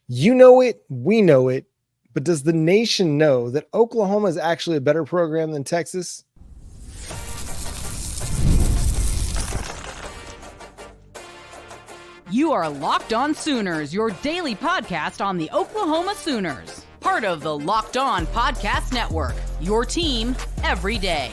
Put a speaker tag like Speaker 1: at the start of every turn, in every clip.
Speaker 1: You know it, we know it, but does the nation know that Oklahoma is actually a better program than Texas?
Speaker 2: You are Locked On Sooners, your daily podcast on the Oklahoma Sooners. Part of the Locked On Podcast Network, your team every day.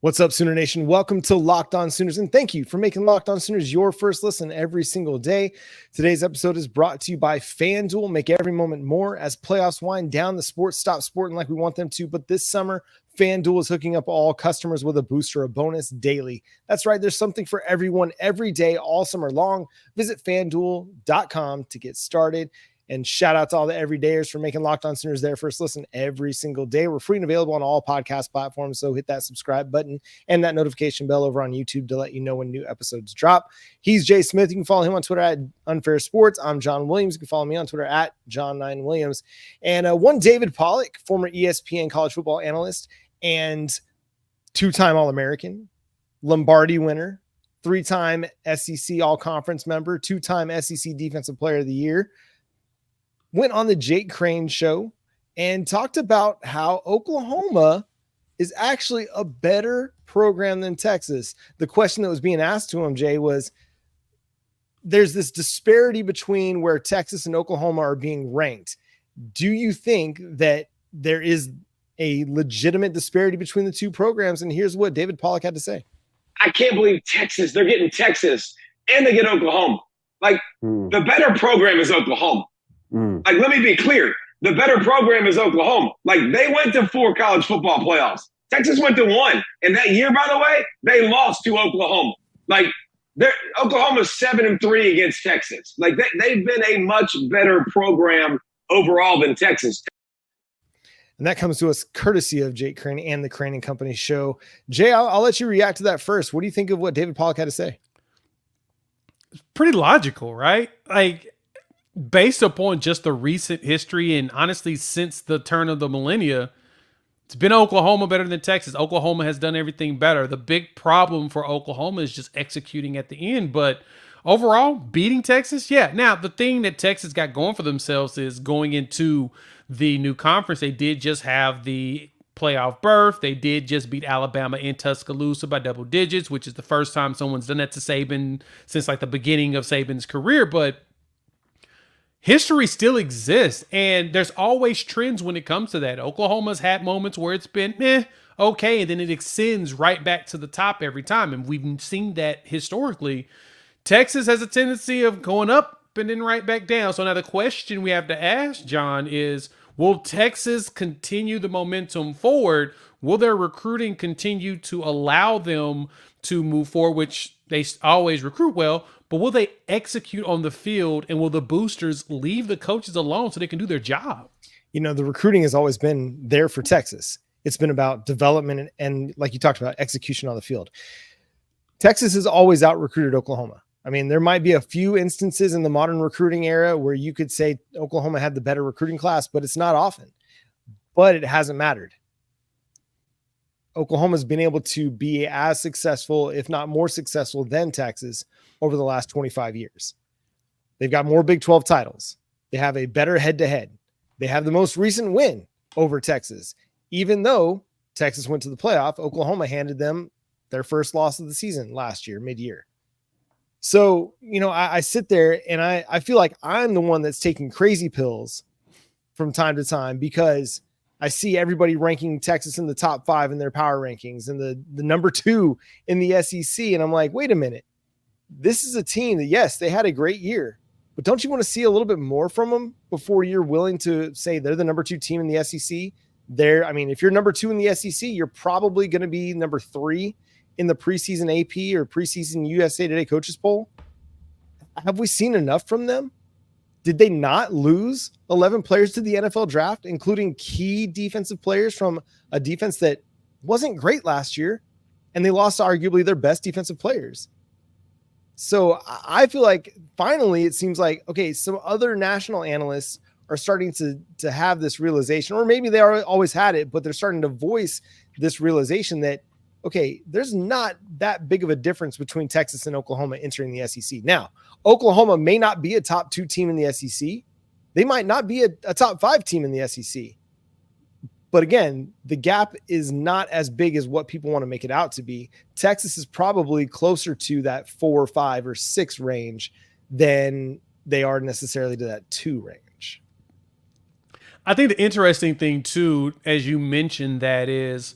Speaker 1: What's up, Sooner Nation? Welcome to Locked On Sooners, and thank you for making Locked On Sooners your first listen every single day. Today's episode is brought to you by FanDuel. Make every moment more as playoffs wind down. The sports stop sporting like we want them to, but this summer, FanDuel is hooking up all customers with a boost or a bonus daily. That's right. There's something for everyone every day, all summer long. Visit FanDuel.com to get started. And shout out to all the everydayers for making Locked On Sooners their first listen every single day. We're free and available on all podcast platforms, so hit that subscribe button and that notification bell over on YouTube to let you know when new episodes drop. He's Jay Smith. You can follow him on Twitter at Unfair Sports. I'm John Williams. You can follow me on Twitter at John9Williams. And one David Pollack, former ESPN college football analyst and two-time All-American, Lombardi winner, three-time SEC All-Conference member, two-time SEC Defensive Player of the Year, went on the Jake Crane show and talked about how Oklahoma is actually a better program than Texas. The question that was being asked to him, Jay, was there's this disparity between where Texas and Oklahoma are being ranked. Do you think that there is a legitimate disparity between the two programs? And here's what David Pollack had to say.
Speaker 3: I can't believe Texas. They're getting Texas and they get Oklahoma. The better program is Oklahoma. Let me be clear. The better program is Oklahoma. They went to 4 college football playoffs. Texas went to 1. And that year, by the way, they lost to Oklahoma. Oklahoma's 7-3 against Texas. They've been a much better program overall than Texas.
Speaker 1: And that comes to us courtesy of Jake Crane and the Crane & Company show. Jay, I'll let you react to that first. What do you think of what David Pollack had to say?
Speaker 4: It's pretty logical, right? Based upon just the recent history and honestly since the turn of the millennia, it's been Oklahoma better than Texas. Oklahoma has done everything better. The big problem for Oklahoma is just executing at the end. But overall, beating Texas, yeah. Now, the thing that Texas got going for themselves is going into the new conference, they did just have the playoff berth. They did just beat Alabama in Tuscaloosa by double digits, which is the first time someone's done that to Saban since the beginning of Saban's career. But history still exists, and there's always trends when it comes to that. Oklahoma's had moments where it's been okay, and then it extends right back to the top every time, and we've seen that historically. Texas has a tendency of going up and then right back down. So now the question we have to ask, John, is will Texas continue the momentum forward? Will their recruiting continue to allow them to move forward, which they always recruit well, but will they execute on the field, and will the boosters leave the coaches alone so they can do their job?
Speaker 1: You know, the recruiting has always been there for Texas. It's been about development and like you talked about, execution on the field. Texas has always out-recruited Oklahoma. I mean, there might be a few instances in the modern recruiting era where you could say Oklahoma had the better recruiting class, but it's not often. But it hasn't mattered. Oklahoma's been able to be as successful, if not more successful than Texas over the last 25 years. They've got more Big 12 titles. They have a better head-to-head. They have the most recent win over Texas. Even though Texas went to the playoff, Oklahoma handed them their first loss of the season last year, mid-year. So, I sit there and I feel like I'm the one that's taking crazy pills from time to time because I see everybody ranking Texas in the top 5 in their power rankings and the number 2 in the SEC. And I'm like, wait a minute. This is a team that, yes, they had a great year, but don't you want to see a little bit more from them before you're willing to say they're the number 2 team in the SEC? If you're number 2 in the SEC, you're probably going to be number 3 in the preseason AP or preseason USA Today coaches poll. Have we seen enough from them? Did they not lose 11 players to the NFL draft, including key defensive players from a defense that wasn't great last year? And they lost arguably their best defensive players. So I feel like finally it seems like, okay, some other national analysts are starting to have this realization, or maybe they always had it, but they're starting to voice this realization that okay, there's not that big of a difference between Texas and Oklahoma entering the SEC. Now, Oklahoma may not be a top 2 team in the SEC. They might not be a top 5 team in the SEC. But again, the gap is not as big as what people want to make it out to be. Texas is probably closer to that 4, 5, or 6 range than they are necessarily to that 2 range.
Speaker 4: I think the interesting thing too, as you mentioned, that is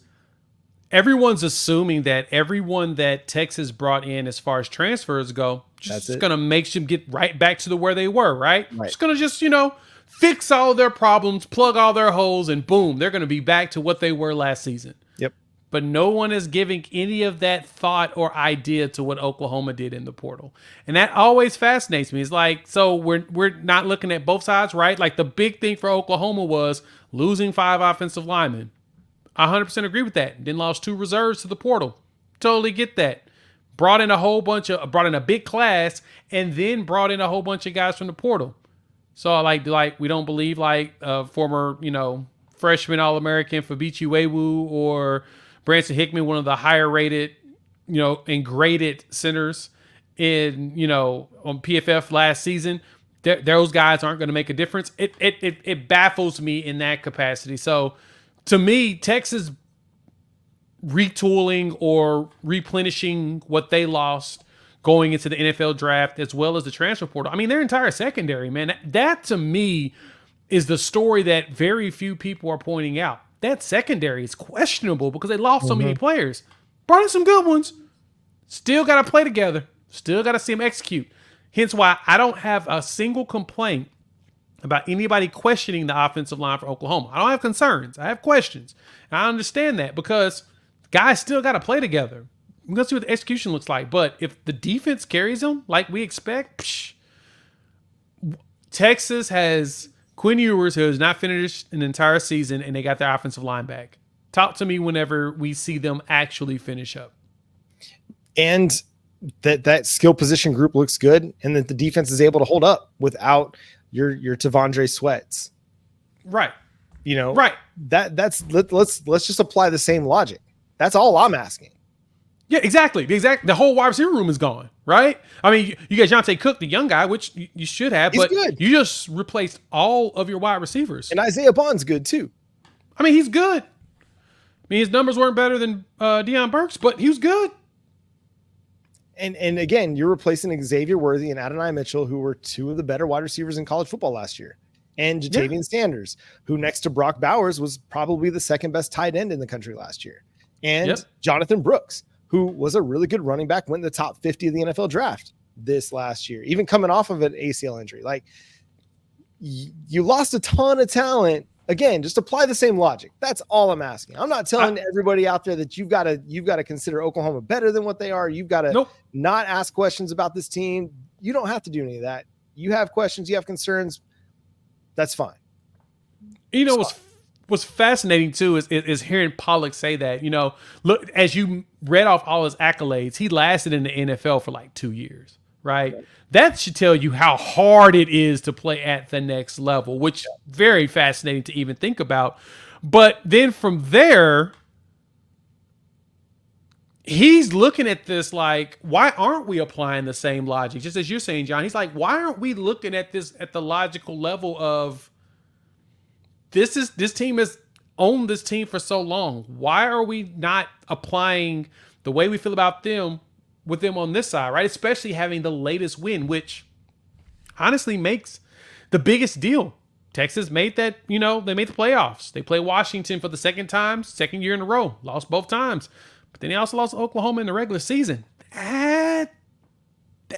Speaker 4: everyone's assuming that everyone that Texas brought in as far as transfers go, just going to make them get right back to where they were, right? Just going to fix all their problems, plug all their holes, and boom, they're going to be back to what they were last season.
Speaker 1: Yep.
Speaker 4: But no one is giving any of that thought or idea to what Oklahoma did in the portal. And that always fascinates me. It's like, so we're not looking at both sides, right? Like the big thing for Oklahoma was losing 5 offensive linemen. I 100% agree with that. Then lost 2 reserves to the portal. Totally get that. Brought in a big class, and then brought in a whole bunch of guys from the portal. So like we don't believe former, freshman All-American Fabichi Wewu or Branson Hickman, one of the higher rated, and graded centers in, on PFF last season. Those guys aren't going to make a difference. It baffles me in that capacity. So to me, Texas retooling or replenishing what they lost going into the NFL draft as well as the transfer portal. I mean, their entire secondary, man, that to me is the story that very few people are pointing out. That secondary is questionable because they lost so many players. Brought in some good ones. Still got to play together. Still got to see them execute. Hence why I don't have a single complaint about anybody questioning the offensive line for Oklahoma. I don't have concerns. I have questions. And I understand that because guys still got to play together. We're going to see what the execution looks like. But if the defense carries them like we expect, Texas has Quinn Ewers, who has not finished an entire season, and they got their offensive line back. Talk to me whenever we see them actually finish up.
Speaker 1: And that skill position group looks good, and that the defense is able to hold up without your Tavondre Sweats.
Speaker 4: Right.
Speaker 1: Right. Let's just apply the same logic. That's all I'm asking.
Speaker 4: Yeah, exactly. The whole wide receiver room is gone, right? I mean, you got Jonte Cook, the young guy, which you should have, but good. You just replaced all of your wide receivers.
Speaker 1: And Isaiah Bond's good too.
Speaker 4: I mean, he's good. I mean, his numbers weren't better than Deion Burks, but he was good.
Speaker 1: And again, you're replacing Xavier Worthy and Adonai Mitchell, who were 2 of the better wide receivers in college football last year. And Jatavian Sanders, who next to Brock Bowers was probably the second best tight end in the country last year. And Jonathan Brooks, who was a really good running back, went in the top 50 of the NFL draft this last year, even coming off of an ACL injury. Like, you lost a ton of talent. Again, just apply the same logic. That's all I'm asking. I'm not telling everybody out there that you've got to consider Oklahoma better than what they are. You've got to not ask questions about this team. You don't have to do any of that. You have questions, you have concerns. That's fine.
Speaker 4: What's fascinating too is hearing Pollack say that, look, as you read off all his accolades, he lasted in the NFL for like 2 years, right? That should tell you how hard it is to play at the next level, which very fascinating to even think about. But then from there, he's looking at this like, why aren't we applying the same logic? Just as you're saying, John, he's like, why aren't we looking at this at the logical level of this team has owned this team for so long. Why are we not applying the way we feel about them with them on this side, right? Especially having the latest win, which honestly makes the biggest deal. Texas made that, they made the playoffs. They played Washington for the second year in a row, lost both times. But then they also lost Oklahoma in the regular season. That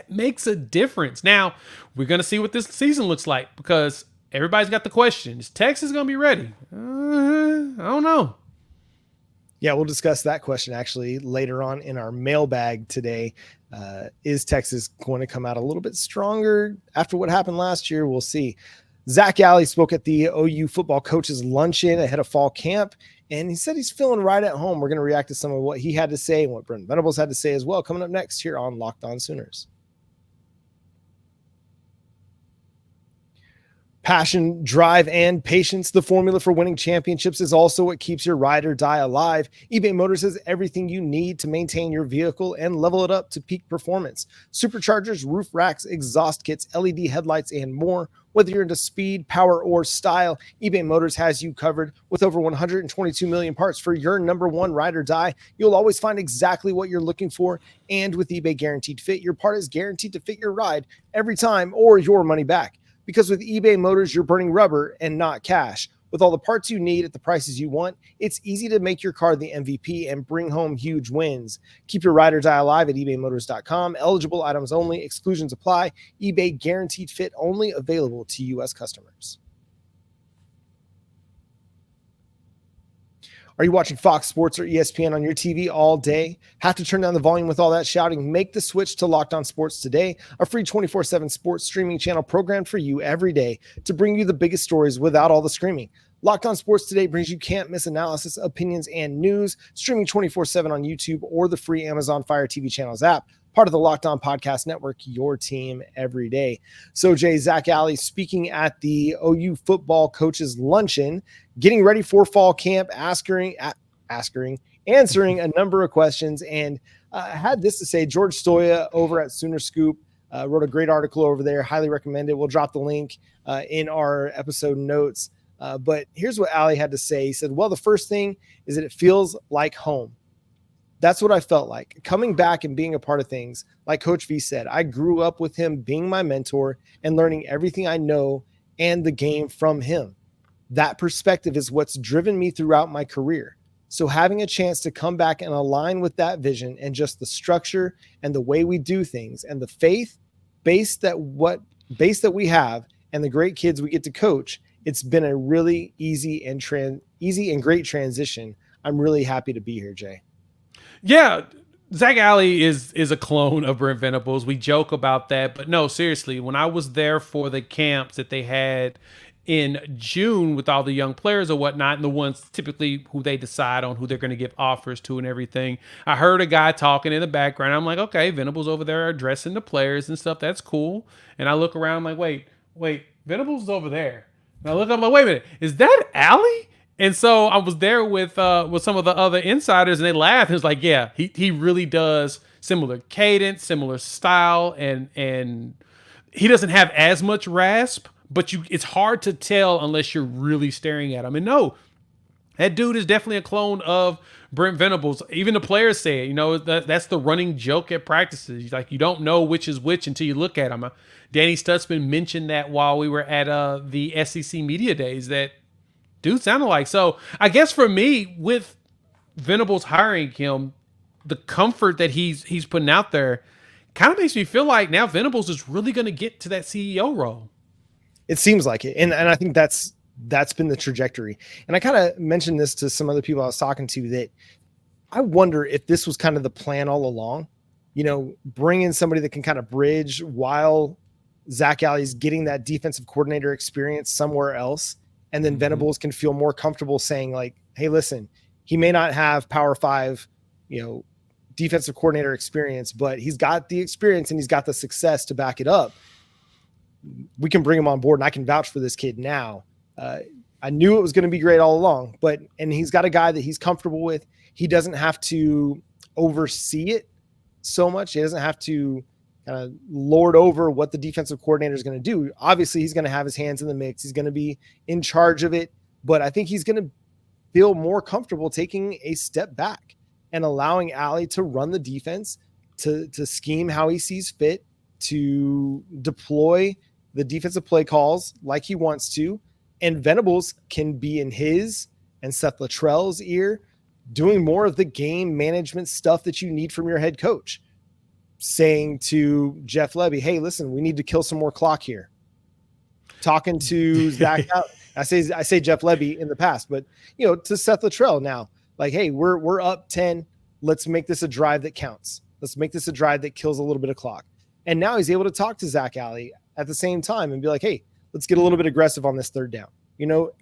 Speaker 4: makes a difference. Now, we're going to see what this season looks like because everybody's got the question. Is Texas going to be ready? I don't know.
Speaker 1: Yeah, we'll discuss that question actually later on in our mailbag today. Is Texas going to come out a little bit stronger after what happened last year? We'll see. Zac Alley spoke at the OU football coaches luncheon ahead of fall camp, and he said he's feeling right at home. We're going to react to some of what he had to say and what Brent Venables had to say as well coming up next here on Locked On Sooners. Passion, drive, and patience, the formula for winning championships, is also what keeps your ride or die alive. eBay Motors has everything you need to maintain your vehicle and level it up to peak performance. Superchargers, roof racks, exhaust kits, LED headlights, and more. Whether you're into speed, power, or style, eBay Motors has you covered. With over 122 million parts for your number one ride or die, you'll always find exactly what you're looking for. And with eBay Guaranteed Fit, your part is guaranteed to fit your ride every time or your money back. Because with eBay Motors, you're burning rubber and not cash. With all the parts you need at the prices you want, it's easy to make your car the MVP and bring home huge wins. Keep your ride or die alive at ebaymotors.com. Eligible items only. Exclusions apply. eBay Guaranteed Fit only available to U.S. customers. Are you watching Fox Sports or ESPN on your TV all day? Have to turn down the volume with all that shouting? Make the switch to Locked On Sports today, a free 24/7 sports streaming channel programmed for you every day to bring you the biggest stories without all the screaming. Locked On Sports today brings you can't-miss analysis, opinions, and news, streaming 24/7 on YouTube or the free Amazon Fire TV channels app. Part of the Locked On Podcast Network, your team every day. So, Jay, Zac Alley speaking at the OU football coaches luncheon, getting ready for fall camp, answering a number of questions, and had this to say. George Stoya over at Sooner Scoop wrote a great article over there. Highly recommend it. We'll drop the link in our episode notes. But here's what Alley had to say. He said, well, the first thing is that it feels like home. That's what I felt like. Coming back and being a part of things, like Coach V said, I grew up with him being my mentor and learning everything I know and the game from him. That perspective is what's driven me throughout my career. So having a chance to come back and align with that vision and just the structure and the way we do things and the faith base that we have and the great kids we get to coach, it's been a really easy and great transition. I'm really happy to be here, Jay.
Speaker 4: Yeah, Zack Alley is a clone of Brent Venables. We joke about that, but no, seriously, when I was there for the camps that they had in June with all the young players or whatnot, and the ones typically who they decide on who they're going to give offers to and everything, I heard a guy talking in the background. I'm like, okay, Venables over there addressing the players and stuff. That's cool. And I look around, I'm like, wait, Venables is over there. And I look up, I'm like, wait a minute, is that Alley? And so I was there with some of the other insiders, and they laughed. It was like, yeah, he really does similar cadence, similar style, and he doesn't have as much rasp, but it's hard to tell unless you're really staring at him. And no, that dude is definitely a clone of Brent Venables. Even the players say it. That's the running joke at practices. Like, you don't know which is which until you look at him. Danny Stutzman mentioned that while we were at the SEC Media Days, that dude sounded like. So I guess for me, with Venables hiring him, the comfort that he's putting out there kind of makes me feel like now Venables is really going to get to that CEO role.
Speaker 1: It seems like it. And I think that's been the trajectory. And I kind of mentioned this to some other people I was talking to, that I wonder if this was kind of the plan all along, bring in somebody that can kind of bridge while Zac Alley's getting that defensive coordinator experience somewhere else. And then Venables can feel more comfortable saying, like, hey, listen, he may not have Power 5, defensive coordinator experience, but he's got the experience and he's got the success to back it up. We can bring him on board, and I can vouch for this kid now. I knew it was going to be great all along, and he's got a guy that he's comfortable with. He doesn't have to oversee it so much. He doesn't have to kind of lord over what the defensive coordinator is going to do. Obviously, he's going to have his hands in the mix. He's going to be in charge of it, but I think he's going to feel more comfortable taking a step back and allowing Alley to run the defense, to scheme how he sees fit, to deploy the defensive play calls like he wants to. And Venables can be in his and Seth Luttrell's ear, doing more of the game management stuff that you need from your head coach, saying to Jeff Lebby, hey, listen, we need to kill some more clock here. Talking to Zac Alley. I say Jeff Lebby in the past, but to Seth Luttrell now, like, hey, we're up 10. Let's make this a drive that counts. Let's make this a drive that kills a little bit of clock. And now he's able to talk to Zac Alley at the same time and be like, hey, let's get a little bit aggressive on this third down.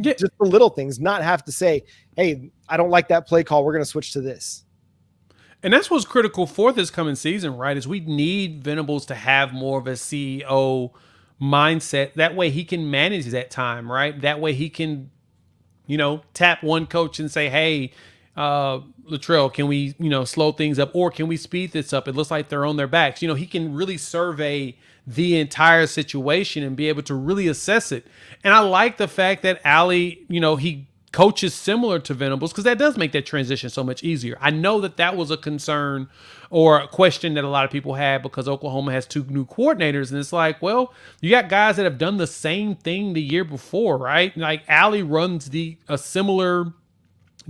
Speaker 1: Just the little things, not have to say, hey, I don't like that play call, we're going to switch to this.
Speaker 4: And that's what's critical for this coming season, right? Is we need Venables to have more of a CEO mindset. That way he can manage that time, right? That way he can, tap one coach and say, hey, Latrell, can we, slow things up, or can we speed this up? It looks like they're on their backs. He can really survey the entire situation and be able to really assess it. And I like the fact that Alley, he coaches similar to Venables, because that does make that transition so much easier. I know that was a concern or a question that a lot of people had, because Oklahoma has 2 new coordinators, and it's like, well, you got guys that have done the same thing the year before, right? Like Alley runs a similar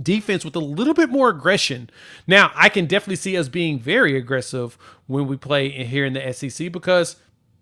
Speaker 4: defense with a little bit more aggression. Now, I can definitely see us being very aggressive when we play here in the SEC, because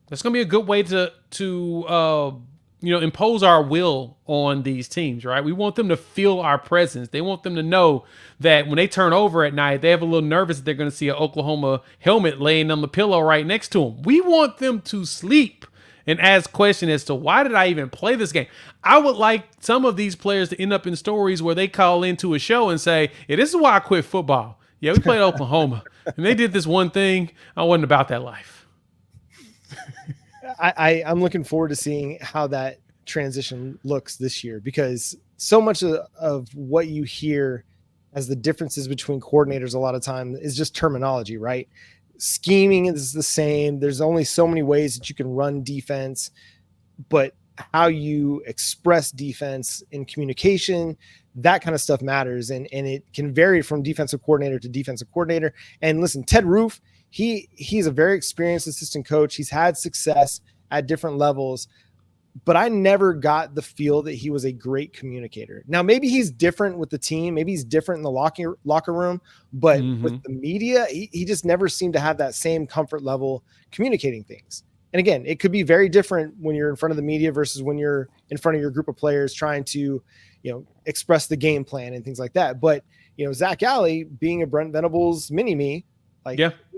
Speaker 4: that's going to be a good way to impose our will on these teams, right? We want them to feel our presence. They want them to know that when they turn over at night, they have a little nervous that they're going to see an Oklahoma helmet laying on the pillow right next to them. We want them to sleep and ask questions as to, why did I even play this game? I would like some of these players to end up in stories where they call into a show and say, yeah, this is why I quit football. Yeah, we played Oklahoma and they did this one thing. I wasn't about that life.
Speaker 1: I'm looking forward to seeing how that transition looks this year, because so much of what you hear as the differences between coordinators a lot of time is just terminology, right? Scheming is the same. There's only so many ways that you can run defense, but how you express defense in communication, that kind of stuff matters. And it can vary from defensive coordinator to defensive coordinator. And listen, Ted Roof, he's a very experienced assistant coach. He's had success at different levels, but I never got the feel that he was a great communicator. Now, maybe he's different with the team. Maybe he's different in the locker room, but with the media, he just never seemed to have that same comfort level communicating things. And again, it could be very different when you're in front of the media versus when you're in front of your group of players trying to, express the game plan and things like that. But, Zac Alley, being a Brent Venables mini-me,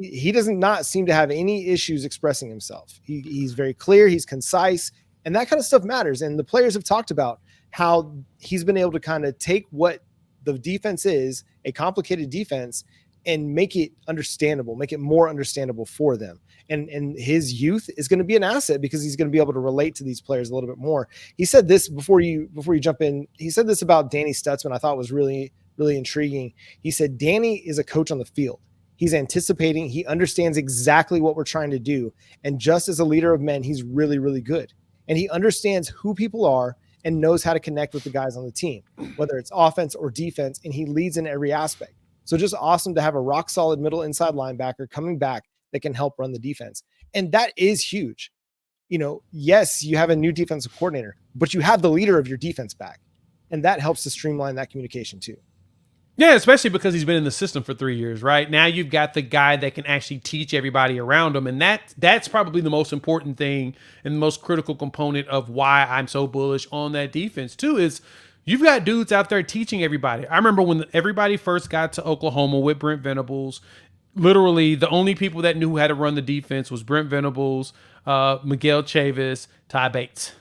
Speaker 1: he does not seem to have any issues expressing himself. He's very clear. He's concise, and that kind of stuff matters. And the players have talked about how he's been able to kind of take what the defense is, a complicated defense, and make it understandable, make it more understandable for them. And his youth is going to be an asset, because he's going to be able to relate to these players a little bit more. He said this before you jump in. He said this about Danny Stutzman. I thought was really, really intriguing. He said, Danny is a coach on the field. He's anticipating. He understands exactly what we're trying to do. And just as a leader of men, he's really, really good. And he understands who people are and knows how to connect with the guys on the team, whether it's offense or defense, and he leads in every aspect. So just awesome to have a rock solid middle inside linebacker coming back that can help run the defense. And that is huge. Yes, you have a new defensive coordinator, but you have the leader of your defense back. And that helps to streamline that communication too.
Speaker 4: Yeah, especially because he's been in the system for 3 years, right? Now you've got the guy that can actually teach everybody around him. And that's probably the most important thing and the most critical component of why I'm so bullish on that defense too, is you've got dudes out there teaching everybody. I remember when everybody first got to Oklahoma with Brent Venables, literally the only people that knew how to run the defense was Brent Venables, Miguel Chavis, Ty Bates.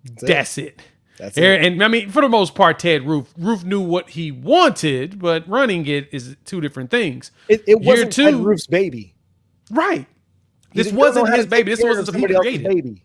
Speaker 4: That's it. And I mean, for the most part, Ted Roof knew what he wanted, but running it is 2 different things.
Speaker 1: It wasn't Ted Roof's baby.
Speaker 4: Right. This wasn't his baby. This wasn't something he created. Baby.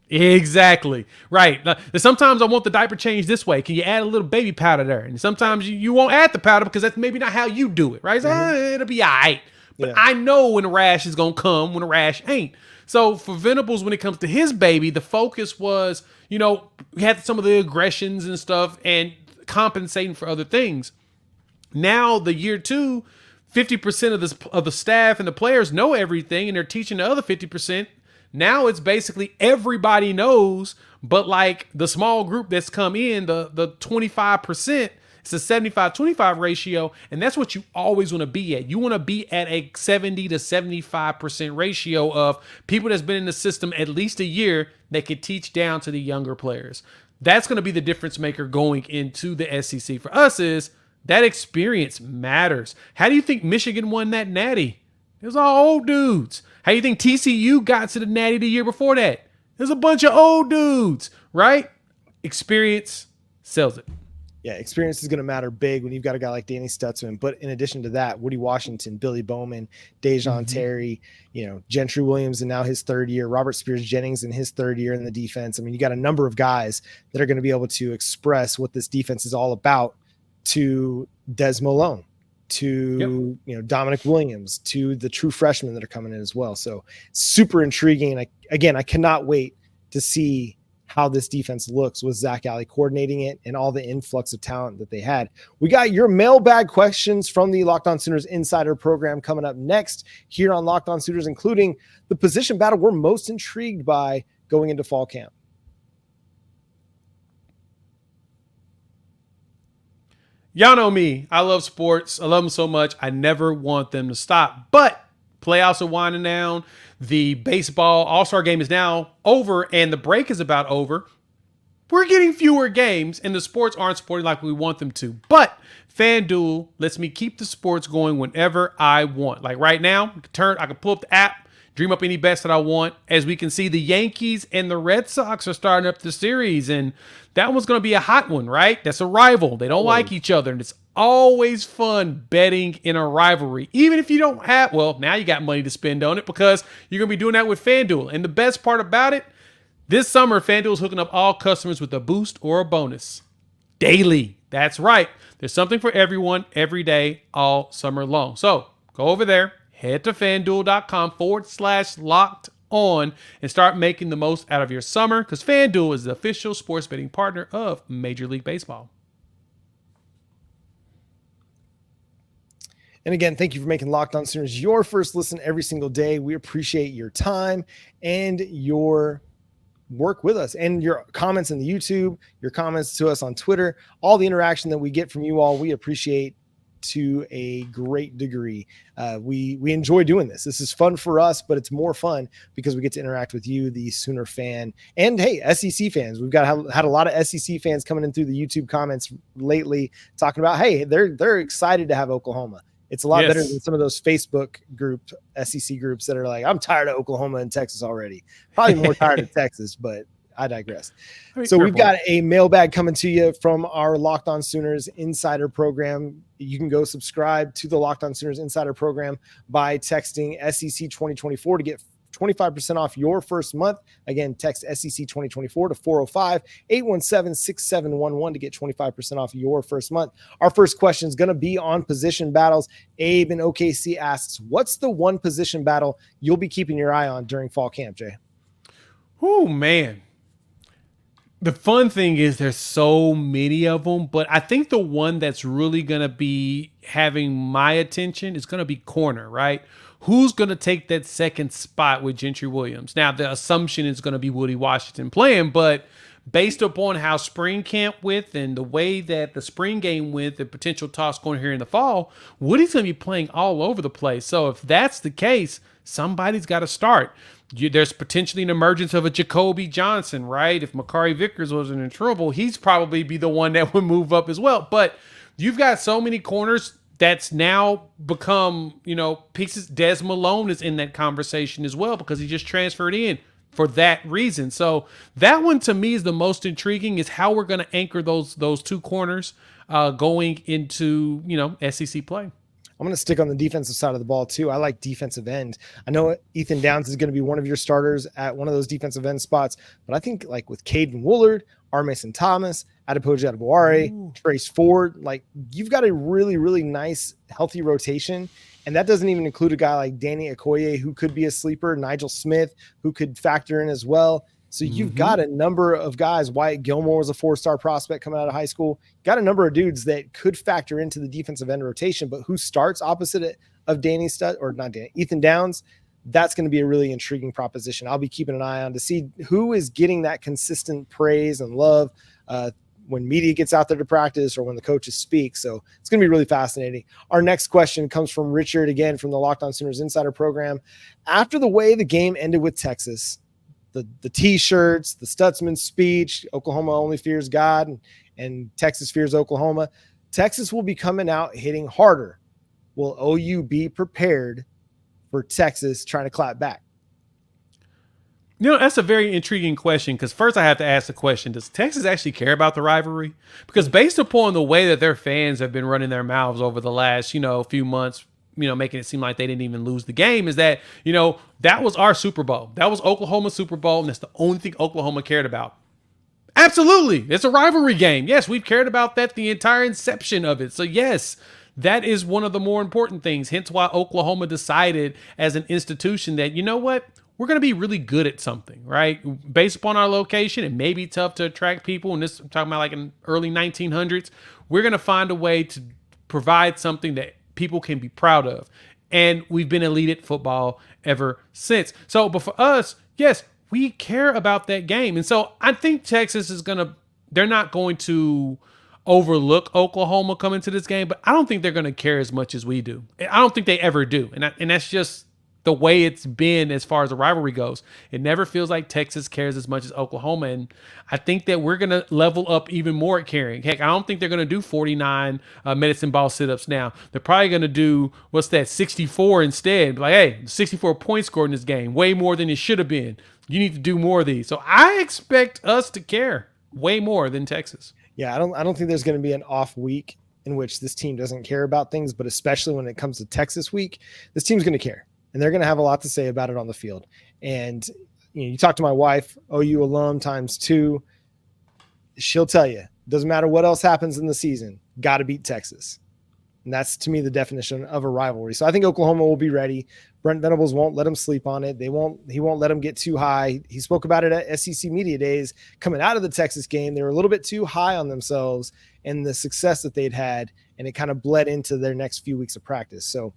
Speaker 4: Exactly. Right. Sometimes I want the diaper changed this way. Can you add a little baby powder there? And sometimes you won't add the powder because that's maybe not how you do it, right? So, it'll be all right. But I know when a rash is going to come, when a rash ain't. So for Venables, when it comes to his baby, the focus was, we had some of the aggressions and stuff and compensating for other things. Now the year 2, 50% of the staff and the players know everything, and they're teaching the other 50%. Now it's basically everybody knows, but like the small group that's come in, the 25%, it's a 75-25 ratio, and that's what you always want to be at. You want to be at a 70 to 75% ratio of people that's been in the system at least a year that could teach down to the younger players. That's going to be the difference maker going into the SEC. For us is that experience matters. How do you think Michigan won that natty? It was all old dudes. How do you think TCU got to the natty the year before that? There's a bunch of old dudes, right? Experience sells it.
Speaker 1: Yeah, experience is going to matter big when you've got a guy like Danny Stutzman. But in addition to that, Woody Washington, Billy Bowman, Dejon Terry, Gentry Williams, and now his third year, Robert Spears Jennings in his third year in the defense. I mean, you got a number of guys that are going to be able to express what this defense is all about to Des Malone, to Dominic Williams, to the true freshmen that are coming in as well. So super intriguing. And I cannot wait to see how this defense looks with Zac Alley coordinating it and all the influx of talent that they had. We got your mailbag questions from the Locked On Sooners Insider program coming up next here on Locked On Sooners, including the position battle we're most intrigued by going into fall camp.
Speaker 4: Y'all know me. I love sports. I love them so much. I never want them to stop. But playoffs are winding down. The baseball all-star game is now over, and the break is about over. We're getting fewer games, and the sports aren't supported like we want them to. But FanDuel lets me keep the sports going whenever I want. Like right now, I can pull up the app, dream up any bets that I want. As we can see, the Yankees and the Red Sox are starting up the series, and that one's going to be a hot one, right? That's a rival. They don't like each other, and it's always fun betting in a rivalry. Even if you don't have, now you got money to spend on it because you're going to be doing that with FanDuel. And the best part about it, this summer, FanDuel is hooking up all customers with a boost or a bonus daily. That's right. There's something for everyone every day, all summer long. So go over there, head to FanDuel.com/locked on and start making the most out of your summer because FanDuel is the official sports betting partner of Major League Baseball.
Speaker 1: And again, thank you for making Locked On Sooners your first listen every single day. We appreciate your time and your work with us and your comments in the YouTube, your comments to us on Twitter, all the interaction that we get from you all. We appreciate to a great degree. We enjoy doing this. This is fun for us, but it's more fun because we get to interact with you, the Sooner fan, and hey, SEC fans. We've had a lot of SEC fans coming in through the YouTube comments lately talking about, hey, they're excited to have Oklahoma. It's a lot better than some of those Facebook SEC groups that are like, I'm tired of Oklahoma and Texas already. Probably more tired of Texas, but I digress. So we've got a mailbag coming to you from our Locked On Sooners Insider program. You can go subscribe to the Locked On Sooners Insider program by texting SEC 2024 to get 25% off your first month. Again, text SEC 2024 to 405-817-6711 to get 25% off your first month. Our first question is going to be on position battles. Abe in OKC asks, what's the one position battle you'll be keeping your eye on during fall camp, Jay?
Speaker 4: Oh, man. The fun thing is there's so many of them, but I think the one that's really going to be having my attention is going to be corner, right? Who's going to take that second spot with Gentry Williams? Now, the assumption is going to be Woody Washington playing, but based upon how spring camp went and the way that the spring game went, the potential toss going here in the fall, Woody's going to be playing all over the place. So if that's the case, somebody's got to start. There's potentially an emergence of a Jacoby Johnson, right? If Makari Vickers wasn't in trouble, he's probably be the one that would move up as well. But you've got so many corners that's now become, pieces. Des Malone is in that conversation as well because he just transferred in for that reason. So that one to me is the most intriguing, is how we're going to anchor those two corners going into, SEC play.
Speaker 1: I'm going to stick on the defensive side of the ball too. I like defensive end. I know Ethan Downs is going to be one of your starters at one of those defensive end spots, but I think like with Caden Woolard, R. Mason Thomas, Adepoju Adebaware, Trace Ford, like you've got a really, really nice, healthy rotation. And that doesn't even include a guy like Danny Okoye, who could be a sleeper, Nigel Smith, who could factor in as well. So you've got a number of guys. Wyatt Gilmore was a 4-star prospect coming out of high school. Got a number of dudes that could factor into the defensive end rotation, but who starts opposite of Ethan Downs, that's going to be a really intriguing proposition. I'll be keeping an eye on to see who is getting that consistent praise and love when media gets out there to practice or when the coaches speak. So it's going to be really fascinating. Our next question comes from Richard, again, from the Locked On Sooners Insider program. After the way the game ended with Texas, the T-shirts, the Stutzman speech, Oklahoma only fears God, and Texas fears Oklahoma, Texas will be coming out hitting harder. Will OU be prepared for Texas trying to clap back?
Speaker 4: That's a very intriguing question because first I have to ask the question, does Texas actually care about the rivalry? Because based upon the way that their fans have been running their mouths over the last, few months, making it seem like they didn't even lose the game, is that, that was our Super Bowl. That was Oklahoma's Super Bowl, and that's the only thing Oklahoma cared about. Absolutely. It's a rivalry game. Yes, we've cared about that the entire inception of it. So yes, that is one of the more important things. Hence why Oklahoma decided as an institution that, you know what? We're going to be really good at something, right? Based upon our location, it may be tough to attract people. And this, I'm talking about like in early 1900s. We're going to find a way to provide something that people can be proud of. And we've been elite at football ever since. So, but for us, yes, we care about that game. And so I think Texas they're not going to overlook Oklahoma coming to this game, but I don't think they're going to care as much as we do. I don't think they ever do. And that's just the way it's been as far as the rivalry goes. It never feels like Texas cares as much as Oklahoma. And I think that we're going to level up even more at caring. Heck, I don't think they're going to do 49 medicine ball sit-ups now. They're probably going to do, 64 instead. Like, hey, 64 points scored in this game, way more than it should have been. You need to do more of these. So I expect us to care way more than Texas.
Speaker 1: Yeah, I don't think there's going to be an off week in which this team doesn't care about things, but especially when it comes to Texas week, this team's going to care. And they're going to have a lot to say about it on the field. And you talk to my wife, OU alum times 2, she'll tell you, doesn't matter what else happens in the season, got to beat Texas. And that's, to me, the definition of a rivalry. So I think Oklahoma will be ready. Brent Venables won't let them sleep on it. He won't let them get too high. He spoke about it at SEC Media Days coming out of the Texas game. They were a little bit too high on themselves and the success that they'd had, and it kind of bled into their next few weeks of practice. So,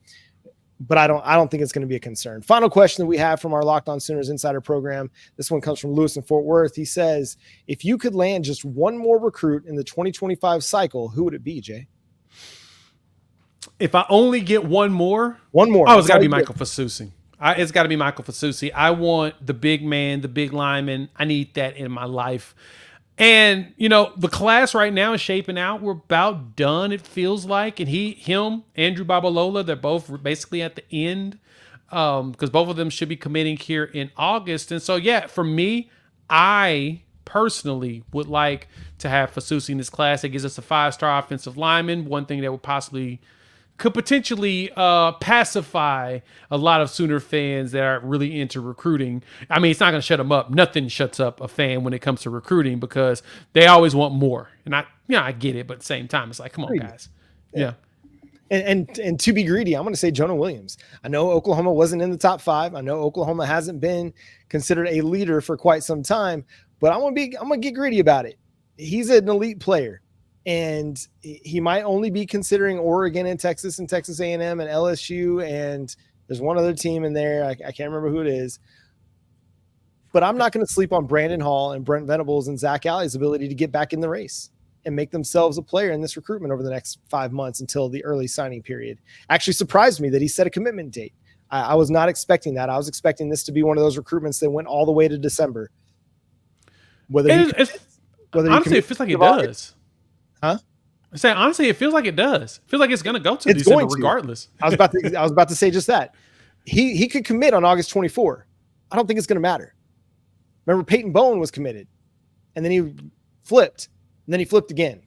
Speaker 1: but I don't think it's going to be a concern. Final question that we have from our Locked On Sooners Insider program. This one comes from Lewis in Fort Worth. He says, if you could land just one more recruit in the 2025 cycle, who would it be, Jay?
Speaker 4: If I only get one more. Oh, it's got to be Michael Fasusi. It's got to be Michael Fasusi. I want the big man, the big lineman. I need that in my life. And, the class right now is shaping out. We're about done, it feels like. And Andrew Babalola, they're both basically at the end because both of them should be committing here in August. And so, yeah, for me, I personally would like to have Fasusi in this class. It gives us a 5-star offensive lineman, one thing that could potentially pacify a lot of Sooner fans that are really into recruiting. I mean, it's not going to shut them up. Nothing shuts up a fan when it comes to recruiting because they always want more. And I get it, but at the same time, it's like, come on, guys. Yeah.
Speaker 1: And to be greedy, I'm going to say Jonah Williams. I know Oklahoma wasn't in the top 5. I know Oklahoma hasn't been considered a leader for quite some time, but I'm going to get greedy about it. He's an elite player. And he might only be considering Oregon and Texas A&M and LSU. And there's one other team in there. I can't remember who it is. But I'm not going to sleep on Brandon Hall and Brent Venables and Zac Alley's ability to get back in the race and make themselves a player in this recruitment over the next 5 months until the early signing period. Actually surprised me that he set a commitment date. I was not expecting that. I was expecting this to be one of those recruitments that went all the way to December.
Speaker 4: Honestly, it feels like it does.
Speaker 1: Huh?
Speaker 4: I say honestly, it feels like it does. It feels like it's going to go to December regardless.
Speaker 1: I was about to say just that. He could commit on August 24. I don't think it's going to matter. Remember, Peyton Bowen was committed, and then he flipped, and then he flipped again.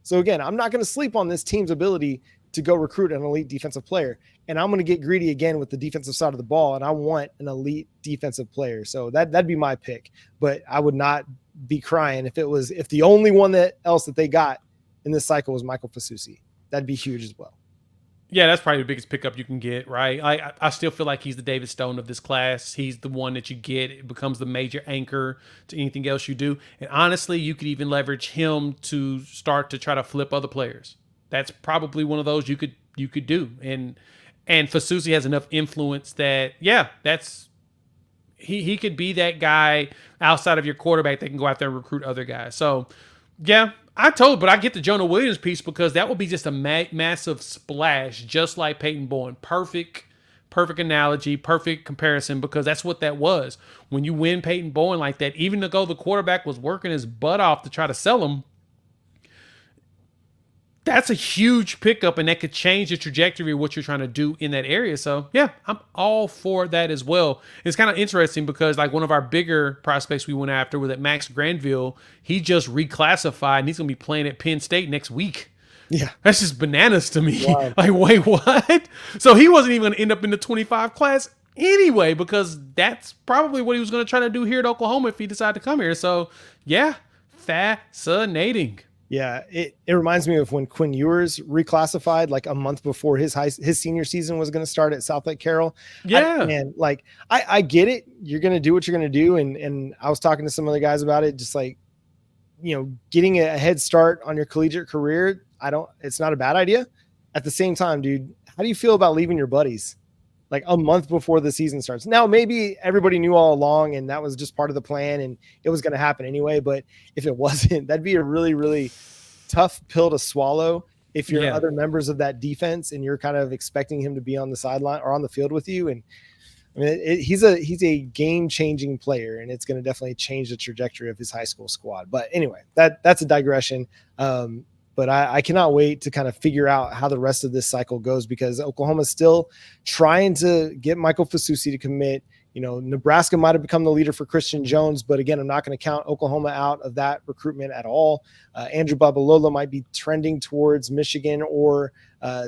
Speaker 1: So again, I'm not going to sleep on this team's ability to go recruit an elite defensive player, and I'm going to get greedy again with the defensive side of the ball, and I want an elite defensive player. So that'd be my pick, but I would not be crying if the only one else that they got in this cycle was Michael Fasusi. That'd be huge as well.
Speaker 4: Yeah, that's probably the biggest pickup you can get, right? I still feel like he's the David Stone of this class. He's the one that you get. It becomes the major anchor to anything else you do. And honestly, you could even leverage him to start to try to flip other players. That's probably one of those you could do. And Fasusi has enough influence that, yeah, he could be that guy outside of your quarterback that can go out there and recruit other guys. So, yeah, but I get the Jonah Williams piece because that would be just a massive splash, just like Peyton Bowen. Perfect analogy, perfect comparison, because that's what that was. When you win Peyton Bowen like that, even though the quarterback was working his butt off to try to sell him, that's a huge pickup, and that could change the trajectory of what you're trying to do in that area. So yeah, I'm all for that as well. It's kind of interesting because like one of our bigger prospects we went after was at Max Granville. He just reclassified and he's going to be playing at Penn State next week.
Speaker 1: Yeah.
Speaker 4: That's just bananas to me.
Speaker 1: Wow.
Speaker 4: Like, wait, what? So he wasn't even going to end up in the 25 class anyway, because that's probably what he was going to try to do here at Oklahoma if he decided to come here. So yeah, fascinating.
Speaker 1: Yeah, it reminds me of when Quinn Ewers reclassified like a month before his senior season was going to start at South Lake Carroll.
Speaker 4: Yeah.
Speaker 1: I get it. You're going to do what you're going to do. And I was talking to some other guys about it, just like, getting a head start on your collegiate career. It's not a bad idea. At the same time, dude, how do you feel about leaving your buddies like a month before the season starts? Now, maybe everybody knew all along and that was just part of the plan and it was going to happen anyway. But if it wasn't, that'd be a really, really tough pill to swallow if you're other members of that defense and you're kind of expecting him to be on the sideline or on the field with you. And I mean, he's a game-changing player, and it's going to definitely change the trajectory of his high school squad. But anyway, that's a digression. But I cannot wait to kind of figure out how the rest of this cycle goes, because Oklahoma's still trying to get Michael Fasusi to commit. Nebraska might have become the leader for Christian Jones, but again, I'm not going to count Oklahoma out of that recruitment at all. Andrew Babalola might be trending towards Michigan or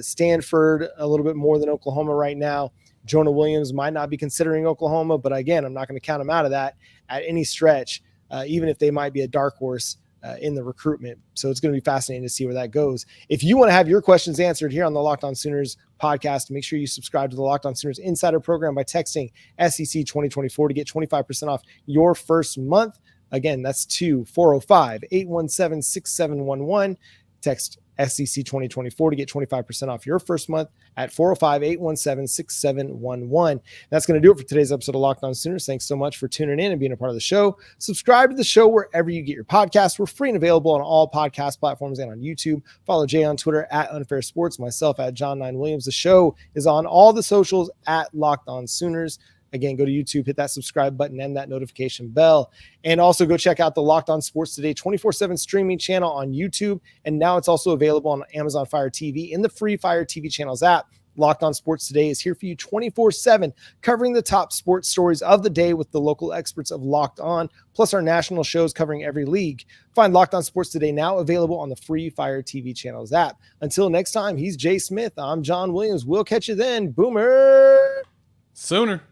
Speaker 1: Stanford a little bit more than Oklahoma right now. Jonah Williams might not be considering Oklahoma, but again, I'm not going to count him out of that at any stretch, even if they might be a dark horse in the recruitment. So it's going to be fascinating to see where that goes. If you want to have your questions answered here on the Locked On Sooners podcast, make sure you subscribe to the Locked On Sooners Insider program by texting SEC 2024 to get 25% off your first month. Again, that's 405-817-6711. Text SEC 2024 to get 25% off your first month at 405-817-6711. That's going to do it for today's episode of Locked On Sooners. Thanks so much for tuning in and being a part of the show. Subscribe to the show wherever you get your podcasts. We're free and available on all podcast platforms and on YouTube. Follow Jay on Twitter at Unfair Sports, myself at John 9 Williams. The show is on all the socials at Locked On Sooners. Again, go to YouTube, hit that subscribe button and that notification bell. And also go check out the Locked On Sports Today 24/7 streaming channel on YouTube. And now it's also available on Amazon Fire TV in the free Fire TV channels app. Locked On Sports Today is here for you 24/7, covering the top sports stories of the day with the local experts of Locked On, plus our national shows covering every league. Find Locked On Sports Today now available on the free Fire TV channels app. Until next time, he's Jay Smith. I'm John Williams. We'll catch you then. Boomer.
Speaker 4: Sooner.